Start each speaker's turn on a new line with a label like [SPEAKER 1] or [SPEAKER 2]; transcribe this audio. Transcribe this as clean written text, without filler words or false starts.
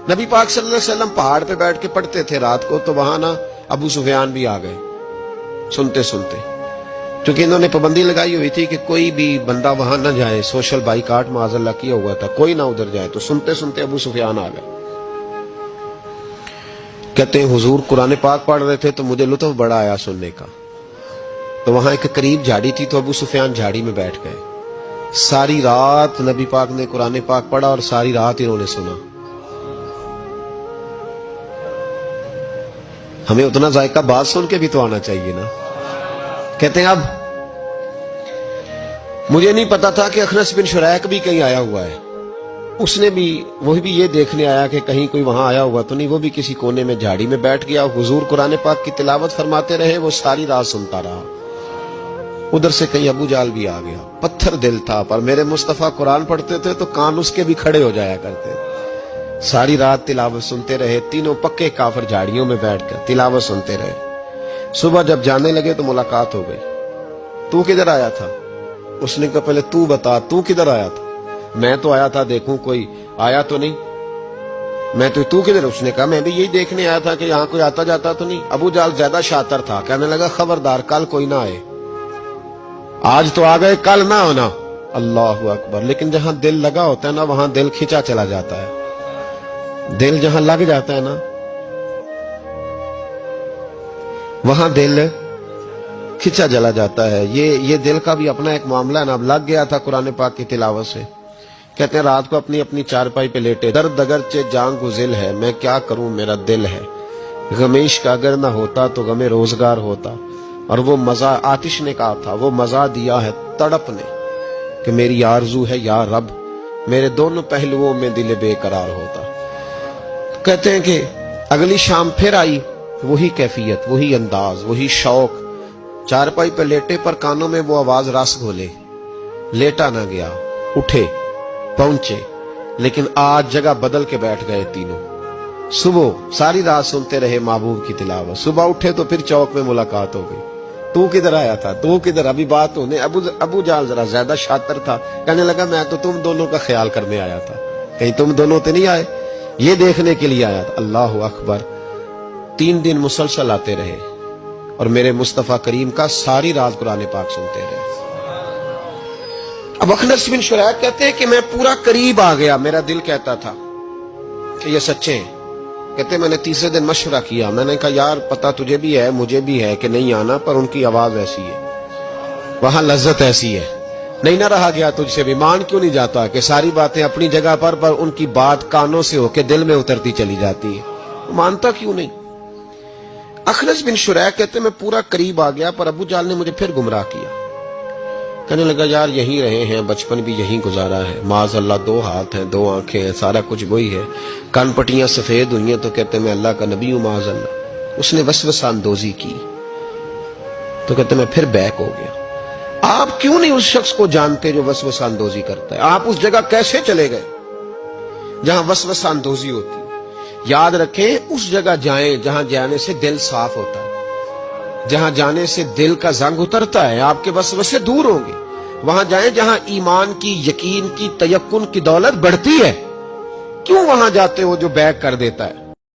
[SPEAKER 1] نبی پاک صلی اللہ علیہ وسلم پہاڑ پہ بیٹھ کے پڑھتے تھے رات کو، تو وہاں نا ابو سفیان بھی آ گئے سنتے سنتے، کیونکہ انہوں نے پابندی لگائی ہوئی تھی کہ کوئی بھی بندہ وہاں نہ جائے، سوشل بائیکاٹ معاذ اللہ کیا ہوا تھا، کوئی نہ ادھر جائے، تو سنتے سنتے ابو سفیان آ گئے۔ کہتے ہیں حضور قرآن پاک پڑھ رہے تھے تو مجھے لطف بڑا آیا سننے کا، تو وہاں ایک قریب جھاڑی تھی، تو ابو سفیان جھاڑی میں بیٹھ گئے۔ ساری رات نبی پاک نے قرآن پاک پڑھا اور ساری رات انہوں نے سنا۔ ہمیں اتنا ذائقہ بات سن کے بھی تو آنا چاہیے نا۔ کہتے ہیں اب مجھے نہیں پتا تھا کہ اخنس بن شریک بھی کہیں آیا ہوا ہے، اس نے بھی وہی بھی یہ دیکھنے آیا کہ کہیں کوئی وہاں آیا ہوا تو نہیں، وہ بھی کسی کونے میں جھاڑی میں بیٹھ گیا۔ حضور قرآن پاک کی تلاوت فرماتے رہے، وہ ساری رات سنتا رہا۔ ادھر سے کہیں ابو جال بھی آ گیا، پتھر دل تھا، پر میرے مصطفیٰ قرآن پڑھتے تھے تو کان اس کے بھی کھڑے ہو جایا کرتے تھے۔ ساری رات تلاوت سنتے رہے، تینوں پکے کافر جھاڑیوں میں بیٹھ کر تلاوت سنتے رہے۔ صبح جب جانے لگے تو ملاقات ہو گئی۔ تو کدھر آیا تھا؟ اس نے کہا پہلے تو بتا، تو کدھر آیا تھا؟ میں تو آیا تھا دیکھوں کوئی آیا تو نہیں، میں تو کدھر؟ اس نے کہا میں بھی یہی دیکھنے آیا تھا کہ یہاں کوئی آتا جاتا تو نہیں۔ ابو جال زیادہ شاطر تھا، کہنے لگا خبردار کل کوئی نہ آئے، آج تو آ گئے کل نہ ہونا۔ اللہ اکبر۔ لیکن جہاں دل لگا ہوتا ہے نا وہاں دل کھینچا چلا جاتا ہے، دل جہاں لگ جاتا ہے نا وہاں دل کھینچا چلا جاتا ہے۔ یہ دل کا بھی اپنا ایک معاملہ ہے نا۔ اب لگ گیا تھا قرآن پاک کی تلاوت سے۔ کہتے ہیں رات کو اپنی چارپائی پہ لیٹے، درد اگرچہ جان گزل ہے، میں کیا کروں میرا دل ہے، غمیش کا اگر نہ ہوتا تو غم روزگار ہوتا۔ اور وہ مزہ آتش نے کہا تھا، وہ مزہ دیا ہے تڑپ نے کہ میری آرزو ہے یا رب میرے دونوں پہلوؤں میں دل بے قرار ہوتا۔ کہتے ہیں کہ اگلی شام پھر آئی، وہی کیفیت، وہی انداز، وہی شوق۔ چارپائی پہ لیٹے پر کانوں میں وہ آواز رس گھولے، لیٹا نہ گیا، اٹھے پہنچے، لیکن آج جگہ بدل کے بیٹھ گئے تینوں۔ صبح ساری رات سنتے رہے محبوب کی تلاوت، صبح اٹھے تو پھر چوک میں ملاقات ہو گئی۔ تو کدھر آیا تھا؟ تو کدھر؟ ابھی بات ہونے۔ ابو جال ذرا زیادہ شاطر تھا، کہنے لگا میں تو تم دونوں کا خیال کرنے آیا تھا، کہیں تم دونوں تو نہیں آئے، یہ دیکھنے کے لیے آیا تھا۔ اللہ اکبر۔ 3 دن مسلسل آتے رہے اور میرے مصطفیٰ کریم کا ساری رات قرآن پاک سنتے رہے۔ اب اخنس بن شریک کہتے ہیں کہ میں پورا قریب آ گیا، میرا دل کہتا تھا کہ یہ سچے ہیں۔ کہتے میں نے تیسرے دن مشورہ کیا، میں نے کہا یار پتہ تجھے بھی ہے مجھے بھی ہے کہ نہیں آنا، پر ان کی آواز ایسی ہے، وہاں لذت ایسی ہے، نہیں نہ رہا گیا تجھ سے بھی۔ مان کیوں نہیں جاتا کہ ساری باتیں اپنی جگہ پر ان کی بات کانوں سے ہو کے دل میں اترتی چلی جاتی ہے، مانتا کیوں نہیں؟ اخنس بن شریک کہتے میں پورا قریب آ گیا، پر ابو جال نے مجھے پھر گمراہ کیا۔ کہنے لگا یار یہیں رہے ہیں، بچپن بھی یہیں گزارا ہے، معاذ اللہ 2 ہاتھ ہیں 2 آنکھیں ہیں، سارا کچھ وہی ہے، کان پٹیاں سفید ہوئی ہیں، تو کہتے میں اللہ کا نبی ہوں معاذ اللہ۔ اس نے وسوسہ اندوزی کی، تو کہتے میں پھر بیک ہو گیا۔ آپ کیوں نہیں اس شخص کو جانتے جو وسوسہ اندوزی کرتا ہے؟ آپ اس جگہ کیسے چلے گئے جہاں وسوسہ اندوزی ہوتی ہے؟ یاد رکھیں اس جگہ جائیں جہاں جانے سے دل صاف ہوتا ہے، جہاں جانے سے دل کا زنگ اترتا ہے، آپ کے وسوسے دور ہوں گے۔ وہاں جائیں جہاں ایمان کی، یقین کی، تیقن کی دولت بڑھتی ہے۔ کیوں وہاں جاتے ہو جو بیک کر دیتا ہے؟